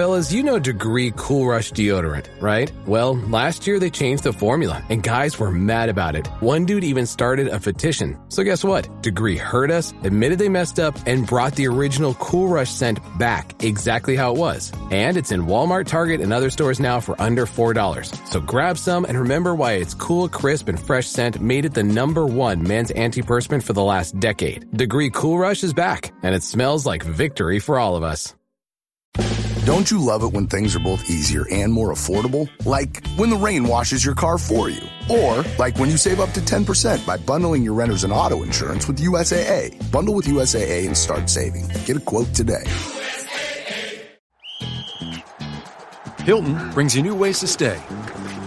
Fellas, you know Degree Cool Rush deodorant, right? Well, last year they changed the formula, and guys were mad about it. One dude even started a petition. So guess what? Degree heard us, admitted they messed up, and brought the original Cool Rush scent back exactly how it was. And it's in Walmart, Target, and other stores now for under $4. So grab some and remember why its cool, crisp, and fresh scent made it the #1 men's antiperspirant for the last decade. Degree Cool Rush is back, and it smells like victory for all of us. Don't you love it when things are both easier and more affordable? Like when the rain washes your car for you. Or like when you save up to 10% by bundling your renters and auto insurance with USAA. Bundle with USAA and start saving. Get a quote today. Hilton brings you new ways to stay.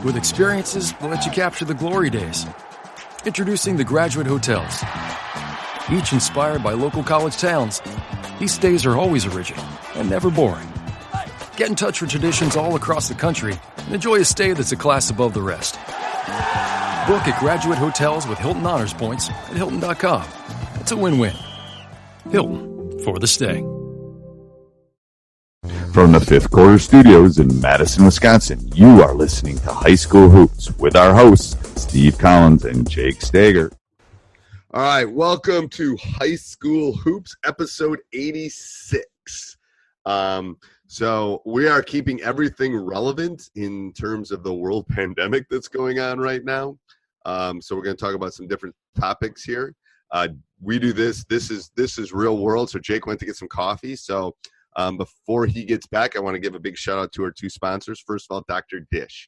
With experiences that let you capture the glory days. Introducing the Graduate Hotels. Each inspired by local college towns, these stays are always original and never boring. Get in touch with traditions all across the country and enjoy a stay that's a class above the rest. Book at Graduate Hotels with Hilton Honors Points at Hilton.com. It's a win-win. Hilton, for the stay. From the Fifth Quarter Studios in Madison, Wisconsin, you are listening to High School Hoops with our hosts, Steve Collins and Jake Steger. All right, welcome to High School Hoops, episode 86. So we are keeping everything relevant in terms of the world pandemic that's going on right now. So we're going to talk about some different topics here. We do this. This is real world. So Jake went to get some coffee. So before he gets back, I want to give a big shout out to our two sponsors. First of all, Dr. Dish,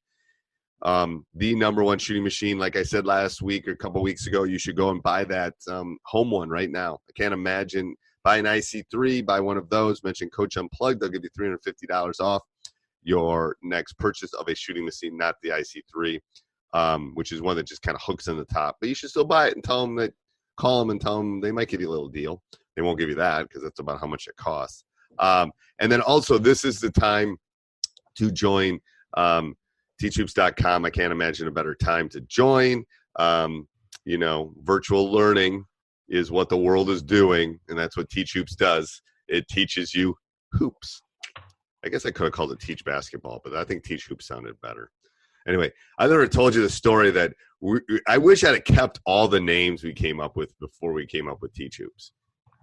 the #1 shooting machine. Like I said last week or a couple weeks ago, you should go and buy that home one right now. I can't imagine. Buy an IC3, buy one of those, mention Coach Unplugged. They'll give you $350 off your next purchase of a shooting machine, not the IC3, which is one that just kind of hooks in the top. But you should still buy it and tell them call them and tell them they might give you a little deal. They won't give you that because that's about how much it costs. And then also, this is the time to join teachhoops.com. I can't imagine a better time to join. Virtual learning is what the world is doing, and that's what Teach Hoops does. It teaches you hoops. I guess I could have called it Teach Basketball, but I think Teach Hoops sounded better. Anyway, I never told you the story that I wish I'd have kept all the names we came up with before we came up with Teach Hoops.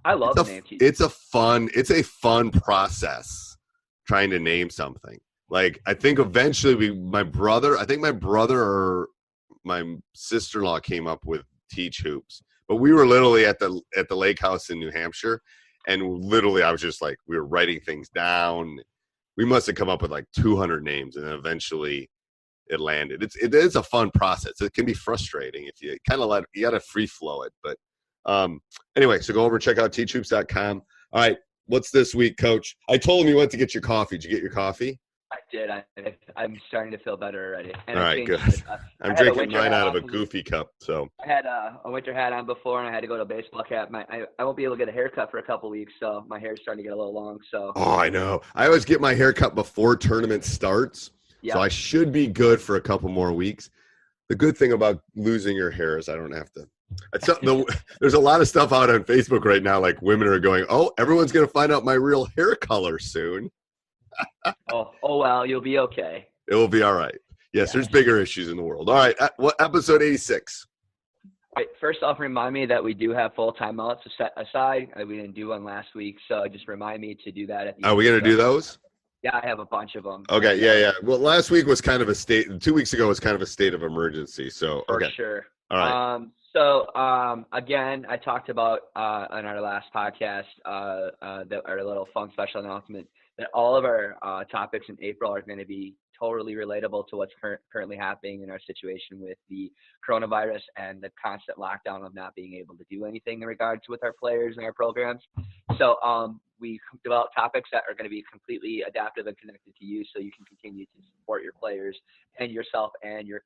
I love the name Teach It's Hoops. a fun process trying to name something. Like, I think eventually my brother or my sister-in-law came up with Teach Hoops. But we were literally at the lake house in New Hampshire, and literally I was just like, we were writing things down. We must have come up with like 200 names, and then eventually it landed. It is a fun process. It can be frustrating if you kind of you got to free flow it. But anyway, so go over and check out teachhoops.com. All right, what's this week, Coach? I told him you went to get your coffee. Did you get your coffee? I did. I'm starting to feel better already. And all right, good. I'm drinking mine out of a goofy cup. So I had a winter hat on before, and I had to go to a baseball cap. I won't be able to get a haircut for a couple weeks, so my hair's starting to get a little long. So I know. I always get my haircut before tournament starts, so I should be good for a couple more weeks. The good thing about losing your hair is I don't have to. There's a lot of stuff out on Facebook right now, like women are going, "Oh, everyone's going to find out my real hair color soon." oh well, you'll be okay. It will be all right. Yes, there's bigger issues in the world. All right, what episode 86? Right, first off, remind me that we do have full timeouts set aside. We didn't do one last week, so just remind me to do that. Are we going to do those? Yeah, I have a bunch of them. Okay, yeah. Well, last week was kind of 2 weeks ago was kind of a state of emergency. So for sure. All right. Again, I talked about on our last podcast, our little fun special announcement, that all of our topics in April are going to be totally relatable to what's currently happening in our situation with the coronavirus and the constant lockdown of not being able to do anything in regards with our players and our programs. So we developed topics that are going to be completely adaptive and connected to you, so you can continue to support your players and yourself and your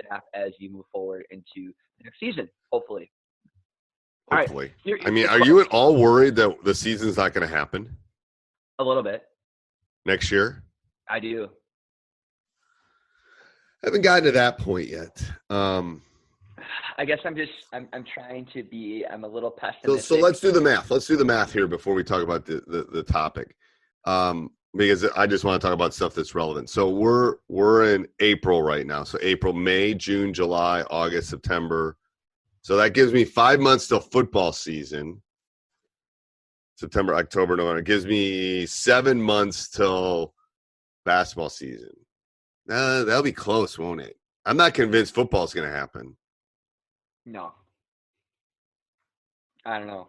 staff as you move forward into the next season, hopefully. Hopefully. All right. I mean, are you at all worried that the season's not going to happen? A little bit. Next year? I do. I haven't gotten to that point yet. I guess I'm trying to be, I'm a little pessimistic. So let's do the math. Let's do the math here before we talk about the topic. because I just want to talk about stuff that's relevant. So we're in April right now. So April, May, June, July, August, September. So that gives me 5 months till football season. September, October, November. It gives me 7 months till basketball season. That'll be close, won't it? I'm not convinced football's going to happen. No. I don't know.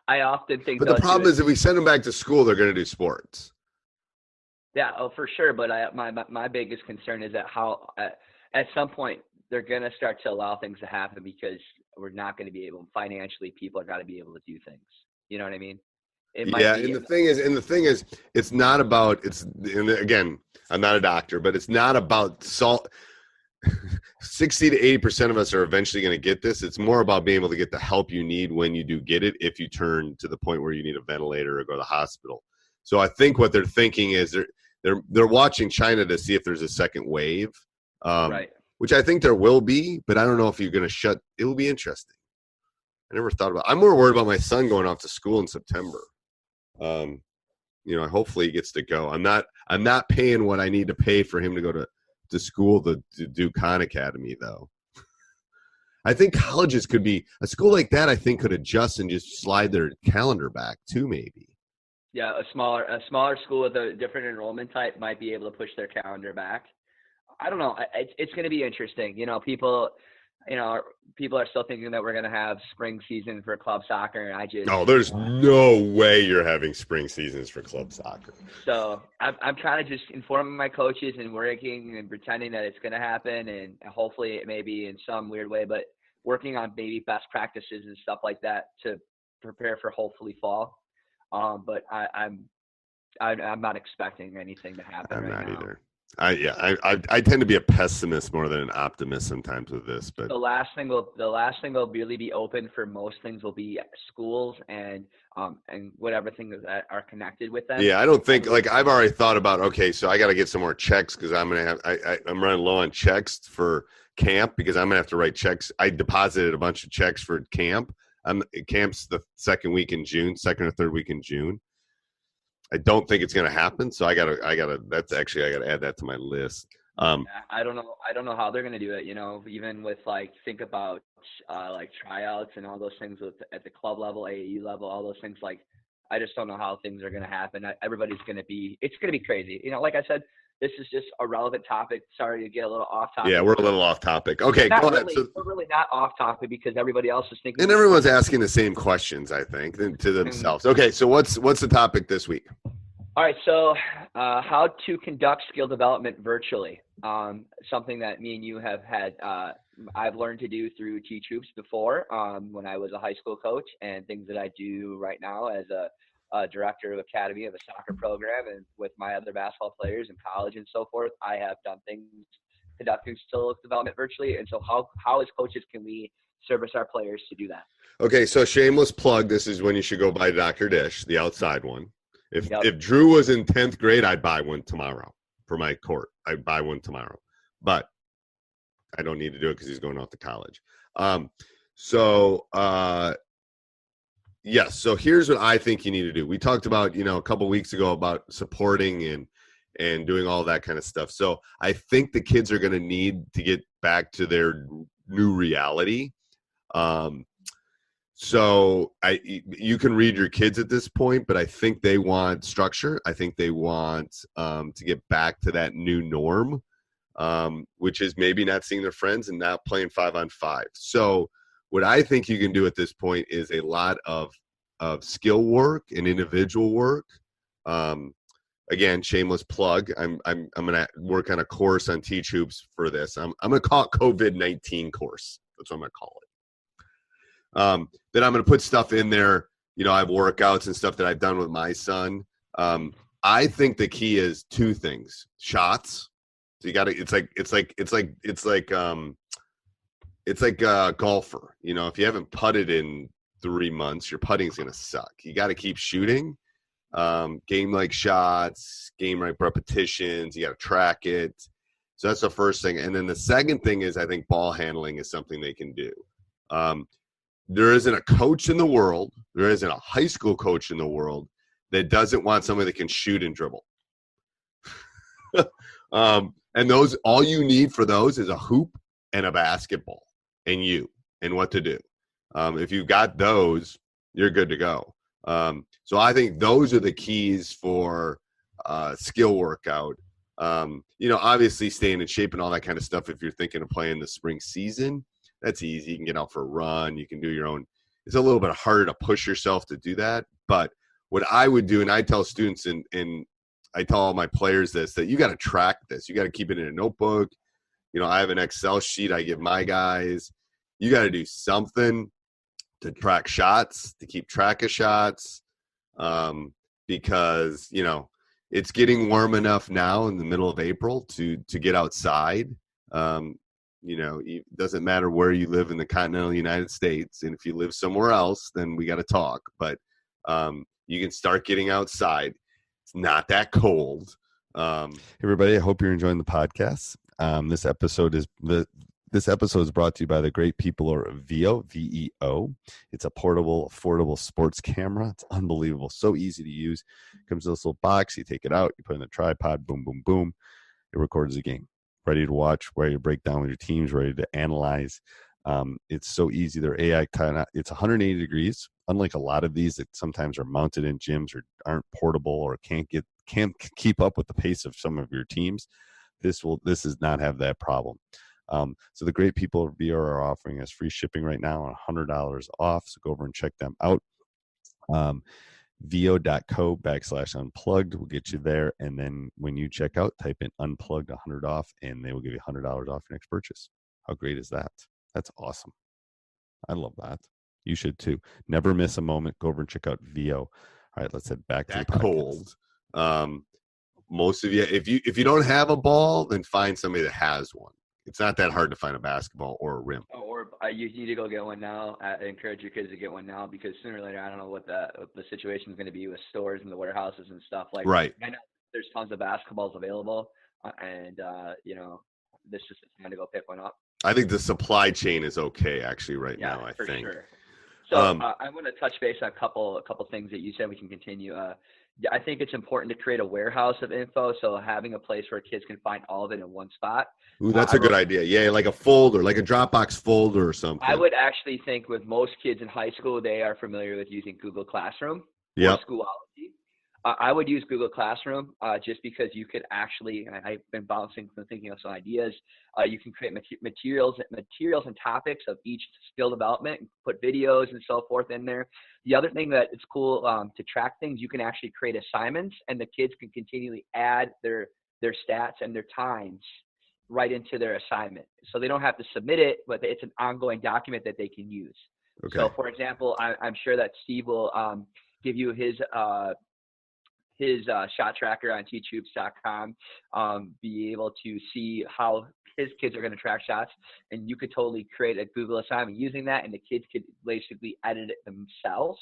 I often think. But the problem is if we send them back to school, they're going to do sports. Yeah, for sure. But my biggest concern is that how at some point they're going to start to allow things to happen because we're not going to be able, financially, people are got to be able to do things. You know what I mean? And the thing is, it's not about, and again, I'm not a doctor, but it's not about 60 to 80% of us are eventually going to get this. It's more about being able to get the help you need when you do get it, if you turn to the point where you need a ventilator or go to the hospital. So I think what they're thinking is they're watching China to see if there's a second wave, right? Which I think there will be, but I don't know if you're going to it will be interesting. I never thought about. I'm more worried about my son going off to school in September. Hopefully he gets to go. I'm not paying what I need to pay for him to go to school to do Khan Academy though. I think colleges could be a school like that. I think could adjust and just slide their calendar back too, maybe. Yeah, a smaller school with a different enrollment type might be able to push their calendar back. I don't know. It's going to be interesting. People are still thinking that we're going to have spring season for club soccer, and there's no way you're having spring seasons for club soccer. So I'm trying to just informing my coaches and working and pretending that it's going to happen, and hopefully it may be in some weird way, but working on maybe best practices and stuff like that to prepare for hopefully fall. But I'm not expecting anything to happen. I'm right not now. Either. I tend to be a pessimist more than an optimist sometimes with this, but the last thing will really be open for most things will be schools and whatever things that are connected with them. Yeah, I don't think I've already thought about, okay, so I got to get some more checks because I'm going to have, I'm running low on checks for camp because I'm going to have to write checks. I deposited a bunch of checks for camp. Camp's the second or third week in June. I don't think it's going to happen. So I got to add that to my list. I don't know how they're going to do it. Even with think about tryouts and all those things at the club level, AAU level, all those things. I just don't know how things are going to happen. It's going to be crazy. Like I said, this is just a relevant topic. Sorry to get a little off topic. Yeah, we're a little off topic. Okay, go ahead. We're really not off topic because everybody else is thinking. And everyone's asking the same questions, I think, to themselves. Okay, so what's the topic this week? All right, so how to conduct skill development virtually. Something that me and you have had, I've learned to do through Teach Hoops before when I was a high school coach, and things that I do right now as a director of academy of a soccer program, and with my other basketball players in college and so forth, I have done things conducting skill development virtually. And so how as coaches can we service our players to do that? Okay, so shameless plug. This is when you should go buy Dr. Dish, the outside one. If Drew was in 10th grade, I'd buy one tomorrow for my court. I'd buy one tomorrow, but I don't need to do it because he's going off to college. Yes. So here's what I think you need to do. We talked about, a couple weeks ago about supporting and doing all that kind of stuff. So I think the kids are going to need to get back to their new reality. So you can read your kids at this point, but I think they want structure. I think they want to get back to that new norm, which is maybe not seeing their friends and not playing 5-on-5. So what I think you can do at this point is a lot of skill work and individual work. Again, shameless plug. I'm going to work on a course on Teach Hoops for this. I'm going to call it COVID-19 course. That's what I'm going to call it. Then I'm going to put stuff in there. I have workouts and stuff that I've done with my son. I think the key is two things: shots. So you got to. It's like a golfer. If you haven't putted in 3 months, your putting's going to suck. You got to keep shooting. Game-like shots, game-like repetitions. You got to track it. So that's the first thing. And then the second thing is I think ball handling is something they can do. There isn't a coach in the world, there isn't a high school coach in the world that doesn't want somebody that can shoot and dribble. And those, all you need for those is a hoop and a basketball and what to do. If you've got those, you're good to go. So I think those are the keys for skill workout. Obviously staying in shape and all that kind of stuff. If you're thinking of playing the spring season, that's easy. You can get out for a run. You can do your own. It's a little bit harder to push yourself to do that. But what I would do, and I tell students and I tell all my players this, that you got to track this. You got to keep it in a notebook. I have an Excel sheet I give my guys. You got to do something to track shots, to keep track of shots, because, it's getting warm enough now in the middle of April to get outside. It doesn't matter where you live in the continental United States. And if you live somewhere else, then we got to talk. But you can start getting outside. It's not that cold. Hey everybody, I hope you're enjoying the podcast. This episode is brought to you by the great people of VEO, VEO. It's a portable, affordable sports camera. It's unbelievable. So easy to use. It comes in this little box. You take it out. You put it in the tripod. Boom, boom, boom. It records the game. Ready to watch, ready to break down with your teams, ready to analyze. It's so easy. They're AI kind of. It's 180 degrees. Unlike a lot of these that sometimes are mounted in gyms or aren't portable or can't keep up with the pace of some of your teams. This does not have that problem. So the great people of VEO are offering us free shipping right now and $100 off. So go over and check them out. VEO.co/unplugged will get you there. And then when you check out, type in unplugged 100 off and they will give you $100 off your next purchase. How great is that? That's awesome. I love that. You should too. Never miss a moment. Go over and check out VEO. All right, let's head back to the podcast. Cold. Most of you, if you don't have a ball, then find somebody that has one. It's not that hard to find a basketball or a rim. Or you need to go get one now. I encourage your kids to get one now because sooner or later, I don't know what the situation is going to be with stores and the warehouses and stuff. Like, right. I know there's tons of basketballs available, and this just is time to go pick one up. I think the supply chain is okay actually right now. I think. Sure. So I want to touch base on a couple things that you said. We can continue. I think it's important to create a warehouse of info. So having a place where kids can find all of it in one spot. Ooh, that's a good idea. Yeah, like a folder, like a Dropbox folder or something. I would actually think with most kids in high school, they are familiar with using Google Classroom or Schoology. I would use Google Classroom just because you could actually, and I've been bouncing from thinking of some ideas, you can create materials and topics of each skill development and put videos and so forth in there. The other thing that it's cool to track things, you can actually create assignments and the kids can continually add their stats and their times right into their assignment. So they don't have to submit it, but it's an ongoing document that they can use. Okay. So for example, I'm sure that Steve will give you his shot tracker on teachhoops.com, be able to see how his kids are going to track shots, and you could totally create a Google assignment using that, and the kids could basically edit it themselves.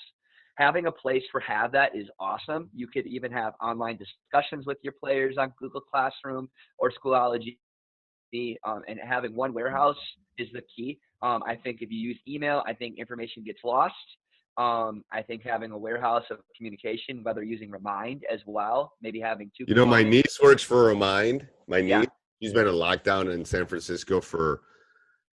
Having a place for that is awesome. You could even have online discussions with your players on Google Classroom or Schoology, and having one warehouse is the key. I think if you use email, I think information gets lost. I think having a warehouse of communication, whether using Remind as well, maybe having two. My niece works for Remind. My niece, she's been in lockdown in San Francisco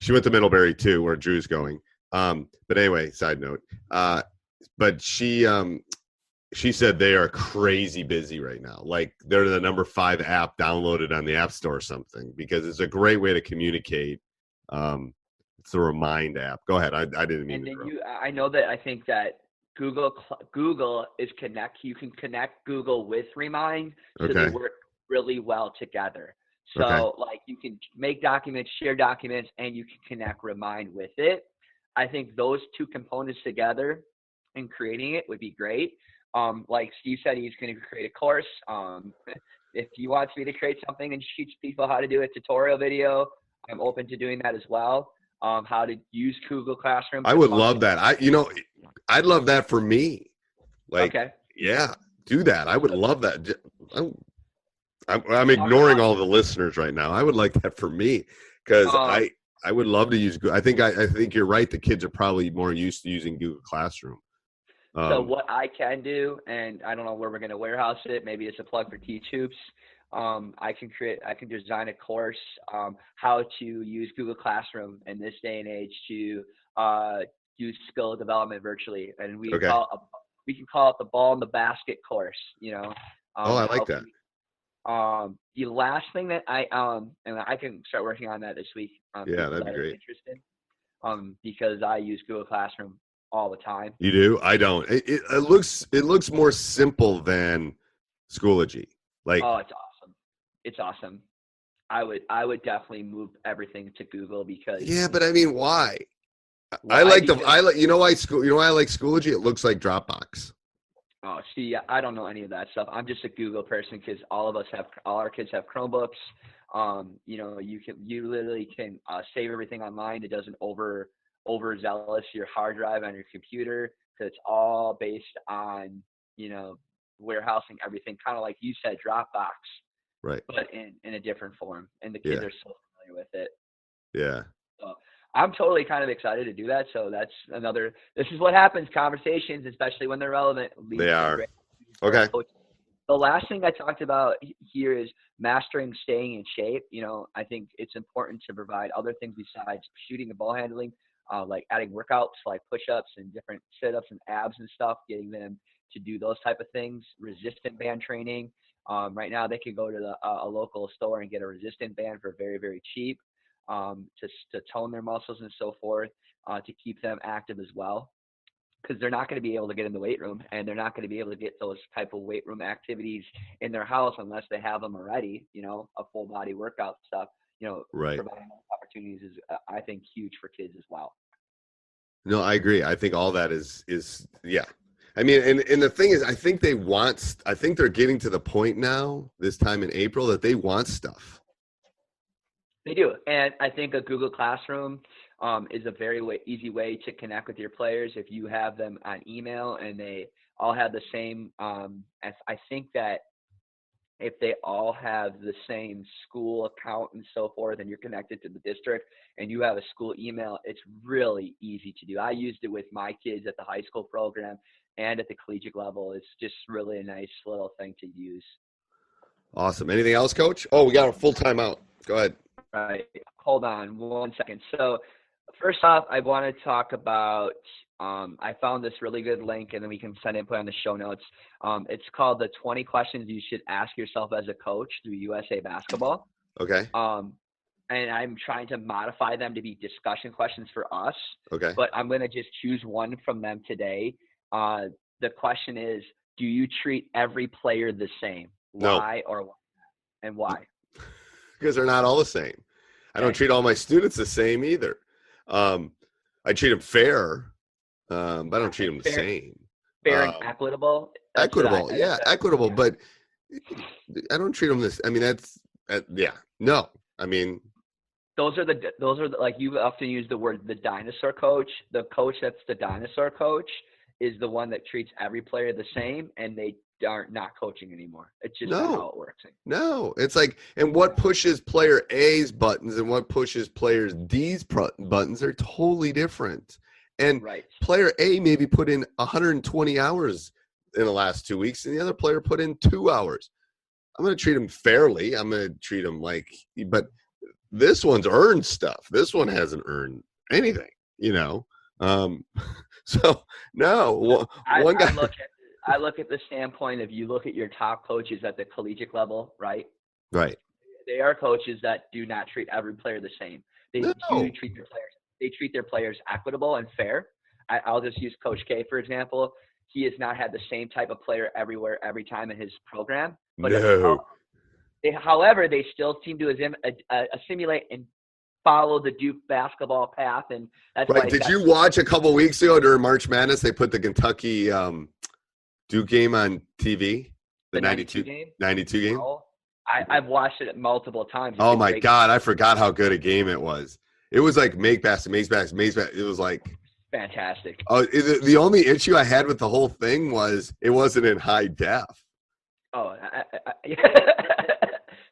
she went to Middlebury too, where Drew's going. But anyway, side note. But she said they are crazy busy right now. Like they're the number 5 app downloaded on the App Store or something, because it's a great way to communicate. It's the Remind app. Go ahead. I didn't mean to. I know that I think that Google is you can connect Google with Remind, so they work really well together. So like you can make documents, share documents, and you can connect Remind with it. I think those two components together and creating it would be great. Like Steve said, he's going to create a course. If he wants me to create something and teach people how to do a tutorial video, I'm open to doing that as well. How to use Google Classroom. I would love that. I'd love that for me. Like, yeah, do that. I would love that. I'm ignoring all the listeners right now. I would like that for me because I would love to use. I think you're right. The kids are probably more used to using Google Classroom. So what I can do, and I don't know where we're going to warehouse it. Maybe it's a plug for Teach Hoops. I can design a course, how to use Google Classroom in this day and age to do skill development virtually. And we Okay. can call it the ball in the basket course, I like that. The last thing that and I can start working on that this week. Yeah, that'd be great. Interested, because I use Google Classroom all the time. You do? I don't. It looks more simple than Schoology. Like, oh, it's awesome. It's awesome. I would definitely move everything to Google because. Yeah, but I mean, why? Why? I like you know why I like Schoology? It looks like Dropbox. Oh, see, I don't know any of that stuff. I'm just a Google person because all our kids have Chromebooks. You literally can save everything online. It doesn't overzealous your hard drive on your computer because it's all based on, warehousing everything, kind of like you said, Dropbox, right? But in a different form, and the kids are so familiar with it. Yeah. So I'm totally kind of excited to do that. So this is what happens, conversations, especially when they're relevant. They are. Okay. The last thing I talked about here is mastering staying in shape. I think it's important to provide other things besides shooting and ball handling, like adding workouts like push-ups and different sit-ups and abs and stuff, getting them to do those type of things, resistant band training. Right now they can go to a local store and get a resistant band for very, very cheap, to tone their muscles and so forth, to keep them active as well. Because they're not going to be able to get in the weight room, and they're not going to be able to get those type of weight room activities in their house unless they have them already, a full body workout stuff, right. Providing opportunities is, I think, huge for kids as well. No, I agree. I think all that is yeah. I mean, and the thing is, I think they're getting to the point now, this time in April, that they want stuff. They do. And I think a Google Classroom is a very easy way to connect with your players if you have them on email and they all have the same. I think that if they all have the same school account and so forth, and you're connected to the district and you have a school email, it's really easy to do. I used it with my kids at the high school program and at the collegiate level. It's just really a nice little thing to use. Awesome. Anything else, Coach? Oh, we got a full timeout. Go ahead. Right. Hold on 1 second. So first off, I want to talk about, I found this really good link, and then we can send it and put on the show notes. It's called the 20 questions you should ask yourself as a coach through USA Basketball. Okay. And I'm trying to modify them to be discussion questions for us. Okay. But I'm going to just choose one from them today. The question is, do you treat every player the same? No. Why or why? And why? Because they're not all the same. I don't treat all my students the same either. I treat them fair, but I don't treat them the same. Fair and equitable. Equitable, equitable. But I don't treat them this. I mean, no. I mean, those are like, you often use the word the dinosaur coach. The coach that's the dinosaur coach is the one that treats every player the same, and they are not coaching anymore. It's just not how it works. No, it's like, and what pushes player A's buttons and what pushes players D's buttons are totally different. And player A maybe put in 120 hours in the last 2 weeks, and the other player put in 2 hours. I'm going to treat them fairly. I'm going to treat them but this one's earned stuff. This one hasn't earned anything, So no, one guy. I look at the standpoint of, you look at your top coaches at the collegiate level, right? Right. They are coaches that do not treat every player the same. They do treat their players. They treat their players equitable and fair. I'll just use Coach K, for example. He has not had the same type of player everywhere, every time in his program. But however, they still seem to assimilate and follow the Duke basketball path. And that's right. Did you watch a couple weeks ago during March Madness? They put the Kentucky Duke game on TV. The 92 game. 92 game. Oh, I've watched it multiple times. Oh my God, I forgot how good a game it was. It was like make basket. It was like fantastic. Oh, the only issue I had with the whole thing was it wasn't in high def. Oh,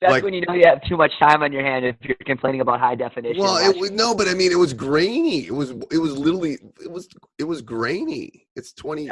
that's when you know you have too much time on your hand if you're complaining about high definition. Well, but I mean, it was grainy. It was literally it was grainy. It's 20.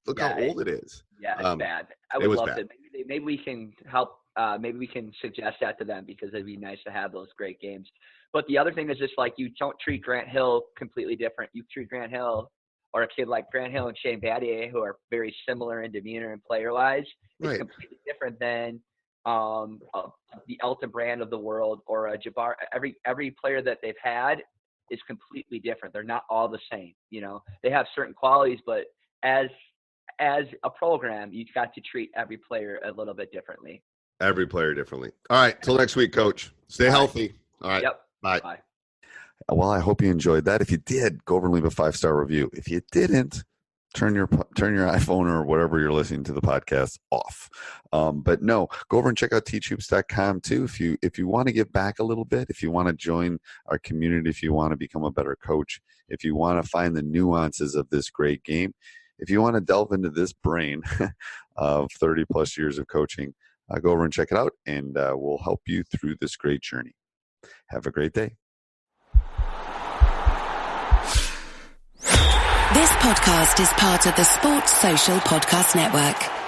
Look how old it is. Yeah, it's bad. I would love to. Maybe we can help maybe we can suggest that to them, because it'd be nice to have those great games. But the other thing is just like, you don't treat Grant Hill completely different. You treat Grant Hill, or a kid like Grant Hill and Shane Battier, who are very similar in demeanor and player-wise, Right. it's completely different than the Elton Brand of the world, or a Jabbar. Every player that they've had is completely different. They're not all the same. You know, they have certain qualities, but as a program, you've got to treat every player a little bit differently. Every player differently. All right. Till next week, Coach. Stay healthy. All right. Yep. Bye. Bye. Well, I hope you enjoyed that. If you did, go over and leave a 5-star review. If you didn't, turn your iPhone or whatever you're listening to the podcast off. But no, go over and check out teachhoops.com too. If you want to give back a little bit, if you want to join our community, if you want to become a better coach, if you want to find the nuances of this great game, if you want to delve into this brain of 30 plus years of coaching, go over and check it out, and we'll help you through this great journey. Have a great day. This podcast is part of the Sports Social Podcast Network.